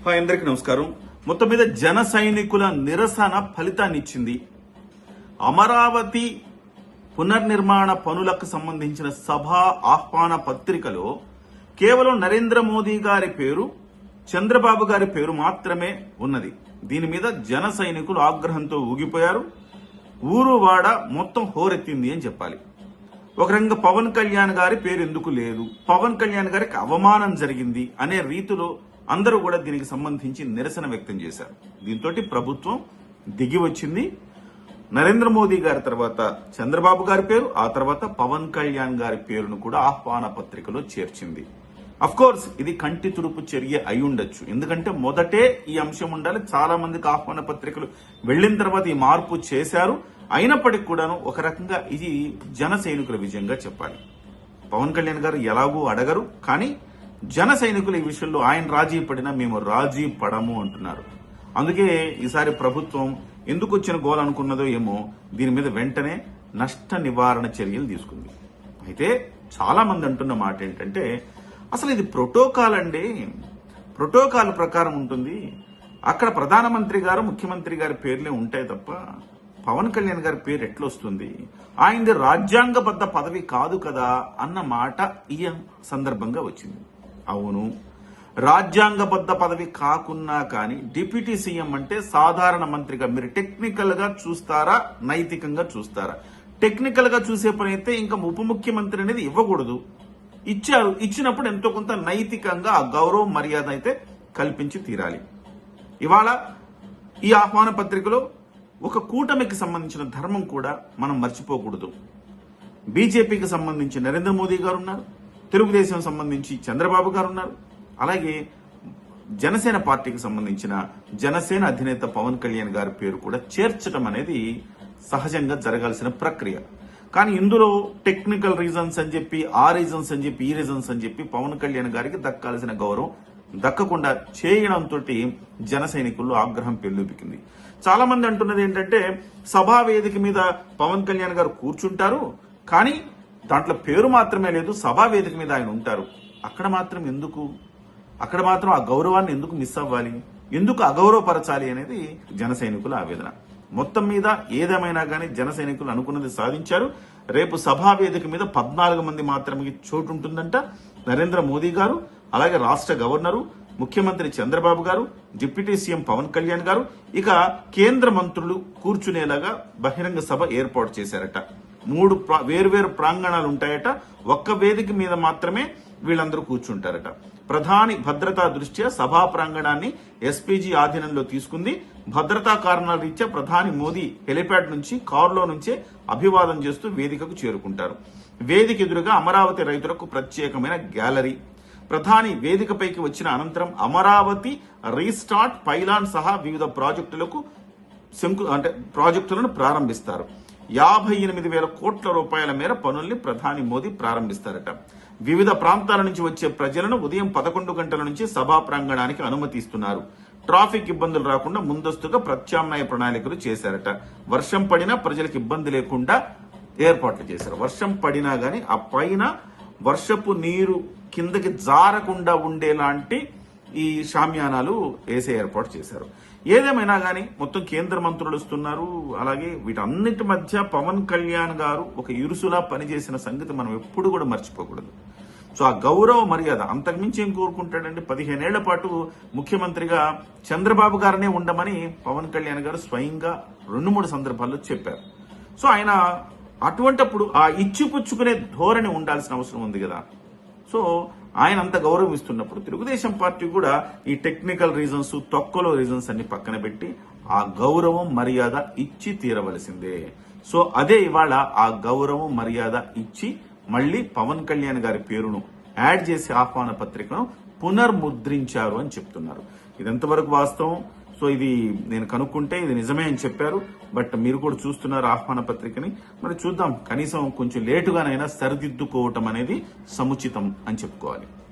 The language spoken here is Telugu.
అందరికీ నమస్కారం. మొత్తం మీద జన సైనికుల నిరసన ఫలితాన్ని ఇచ్చింది. అమరావతి పునర్నిర్మాణ పనులకు సంబంధించిన సభా ఆహ్వాన పత్రికలో కేవలం నరేంద్ర మోదీ గారి పేరు, చంద్రబాబు గారి పేరు మాత్రమే ఉన్నది. దీని మీద జన సైనికులు ఆగ్రహంతో ఊగిపోయారు. ఊరు వాడ మొత్తం హోరెత్తింది అని చెప్పాలి. ఒక రకంగా పవన్ కళ్యాణ్ గారి పేరు ఎందుకు లేదు, పవన్ కళ్యాణ్ గారికి అవమానం జరిగింది అనే రీతిలో అందరూ కూడా దీనికి సంబంధించి నిరసన వ్యక్తం చేశారు. దీంతో ప్రభుత్వం దిగి వచ్చింది. నరేంద్ర మోదీ గారి తర్వాత చంద్రబాబు గారి పేరు, ఆ తర్వాత పవన్ కళ్యాణ్ గారి పేరును కూడా ఆహ్వాన పత్రికలో చేర్చింది. అఫ్ కోర్స్ ఇది కంటి తుడుపు చర్య అయి ఉండొచ్చు. ఎందుకంటే మొదటే ఈ అంశం ఉండాలి. చాలా మందికి ఆహ్వాన పత్రికలు వెళ్లిన తర్వాత ఈ మార్పు చేశారు. అయినప్పటికీ కూడాను ఒక రకంగా ఇది జన సైనికుల విజయంగా చెప్పాలి. పవన్ కళ్యాణ్ గారు ఎలాగూ అడగరు, కానీ జన సైనికులు ఈ విషయంలో ఆయన రాజీ పడినా మేము రాజీ పడము అంటున్నారు. అందుకే ఈసారి ప్రభుత్వం ఎందుకు వచ్చిన గోల్ అనుకున్నదో ఏమో దీని మీద వెంటనే నష్ట నివారణ చర్యలు తీసుకుంది. అయితే చాలా మంది అంటున్న మాట ఏంటంటే, అసలు ఇది ప్రోటోకాల్ అండి, ప్రోటోకాల్ ప్రకారం ఉంటుంది. అక్కడ ప్రధానమంత్రి గారు, ముఖ్యమంత్రి గారి పేర్లే ఉంటాయి తప్ప పవన్ కళ్యాణ్ గారి పేరు ఎట్లొస్తుంది, ఆయనది రాజ్యాంగబద్ధ పదవి కాదు కదా అన్న మాట ఈ సందర్భంగా వచ్చింది. అవును, రాజ్యాంగబద్ధ పదవి కాకున్నా కానీ డిప్యూటీ సీఎం అంటే సాధారణ మంత్రిగా మీరు టెక్నికల్ గా చూస్తారా, నైతికంగా చూస్తారా? టెక్నికల్ గా చూసే పని అయితే ఇంకా ఉప ముఖ్యమంత్రి అనేది ఇవ్వకూడదు. ఇచ్చారు, ఇచ్చినప్పుడు ఎంతో కొంత నైతికంగా ఆ గౌరవ మర్యాద అయితే కల్పించి తీరాలి. ఇవాళ ఈ ఆహ్వాన పత్రికలో ఒక కూటమికి సంబంధించిన ధర్మం కూడా మనం మర్చిపోకూడదు. బీజేపీకి సంబంధించి నరేంద్ర మోదీ గారు ఉన్నారు, తెలుగుదేశం సంబంధించి చంద్రబాబు గారు ఉన్నారు, అలాగే జనసేన పార్టీకి సంబంధించిన జనసేన అధినేత పవన్ కళ్యాణ్ గారి పేరు కూడా చేర్చడం అనేది సహజంగా జరగాల్సిన ప్రక్రియ. కానీ ఇందులో టెక్నికల్ రీజన్స్ అని చెప్పి, ఆ రీజన్స్ అని చెప్పి, ఈ రీజన్స్ అని చెప్పి పవన్ కళ్యాణ్ గారికి దక్కాల్సిన గౌరవం దక్కకుండా చేయడంతో జన సైనికుల్లో ఆగ్రహం పెల్లుబికింది. చాలా మంది అంటున్నది ఏంటంటే, సభా వేదిక మీద పవన్ కళ్యాణ్ గారు కూర్చుంటారు, కానీ దాంట్లో పేరు మాత్రమే లేదు, సభా వేదిక మీద ఆయన ఉంటారు. అక్కడ మాత్రం ఎందుకు, అక్కడ మాత్రం ఆ గౌరవాన్ని ఎందుకు మిస్ అవ్వాలి, ఎందుకు అగౌరవపరచాలి అనేది జన సైనికుల ఆవేదన. మొత్తం మీద ఏదేమైనా కానీ జన సైనికులు అనుకున్నది సాధించారు. రేపు సభా వేదిక మీద 14 మంది మాత్రమే చోటు ఉంటుందంట. నరేంద్ర మోదీ గారు, అలాగే రాష్ట్ర గవర్నరు, ముఖ్యమంత్రి చంద్రబాబు గారు, డిప్యూటీ సీఎం పవన్ కళ్యాణ్ గారు, ఇక కేంద్ర మంత్రులు కూర్చునేలాగా బహిరంగ సభ ఏర్పాటు చేశారట. 3 వేర్వేరు ప్రాంగణాలు ఉంటాయట. ఒక్క వేదిక మీద మాత్రమే వీళ్ళందరూ కూర్చుంటారట. ప్రధాని భద్రతా దృష్ట్యా సభా ప్రాంగణాన్ని ఎస్పీజీ ఆధీనంలో తీసుకుంది. భద్రతా కారణాల రీత్యా ప్రధాని మోదీ హెలిప్యాడ్ నుంచి కారులో నుంచే అభివాదం చేస్తూ వేదికకు చేరుకుంటారు. వేదిక ఎదురుగా అమరావతి రైతులకు ప్రత్యేకమైన గ్యాలరీ. ప్రధాని వేదికపైకి వచ్చిన అనంతరం అమరావతి రీస్టార్ట్ పైలాన్ సహా వివిధ ప్రాజెక్టులను ప్రారంభిస్తారు. 58,000 కోట్ల రూపాయల మేర పనుల్ని ప్రధాని మోదీ ప్రారంభిస్తారట. వివిధ ప్రాంతాల నుంచి వచ్చే ప్రజలను ఉదయం 11 గంటల నుంచి సభా ప్రాంగణానికి అనుమతిస్తున్నారు. ట్రాఫిక్ ఇబ్బందులు రాకుండా ముందస్తుగా ప్రత్యామ్నాయ ప్రణాళికలు చేశారట. వర్షం పడినా ప్రజలకు ఇబ్బంది లేకుండా ఏర్పాట్లు చేశారు. వర్షం పడినా గానీ ఆ పైన వర్షపు నీరు కిందకి జారకుండా ఉండేలాంటి ఈ షామ్యానాలు వేసే ఏర్పాటు చేశారు. ఏదేమైనా కానీ మొత్తం కేంద్ర మంత్రులు వస్తున్నారు. అలాగే వీటన్నిటి మధ్య పవన్ కళ్యాణ్ గారు ఒక ఇరుసులా పనిచేసిన సంగతి మనం ఎప్పుడు కూడా మర్చిపోకూడదు. సో ఆ గౌరవ మర్యాద అంతకుమించి ఏం కోరుకుంటాడండి? 15 ఏళ్ల పాటు ముఖ్యమంత్రిగా చంద్రబాబు గారినే ఉండమని పవన్ కళ్యాణ్ గారు స్వయంగా 2-3 సందర్భాల్లో చెప్పారు. సో ఆయన అటువంటప్పుడు ఆ ఇచ్చిపుచ్చుకునే ధోరణి ఉండాల్సిన అవసరం ఉంది కదా. సో ఆయన అంత గౌరవం ఇస్తున్నప్పుడు తెలుగుదేశం పార్టీ కూడా ఈ టెక్నికల్ రీజన్స్, తొక్కలో రీజన్స్ అన్ని పక్కన పెట్టి ఆ గౌరవం మర్యాద ఇచ్చి తీరవలసిందే. సో అదే ఇవాళ ఆ గౌరవం మర్యాద ఇచ్చి మళ్ళీ పవన్ కళ్యాణ్ గారి పేరును యాడ్ చేసి ఆహ్వాన పత్రికను పునర్ముద్రించారు అని చెప్తున్నారు. ఇది ఎంతవరకు వాస్తవం? సో ఇది నేను కనుక్కుంటే ఇది నిజమే అని చెప్పారు. బట్ మీరు కూడా చూస్తున్నారు ఆహ్వాన పత్రికని. మరి చూద్దాం, కనీసం కొంచెం లేటుగానైనా సరిదిద్దుకోవటం అనేది సముచితం అని చెప్పుకోవాలి.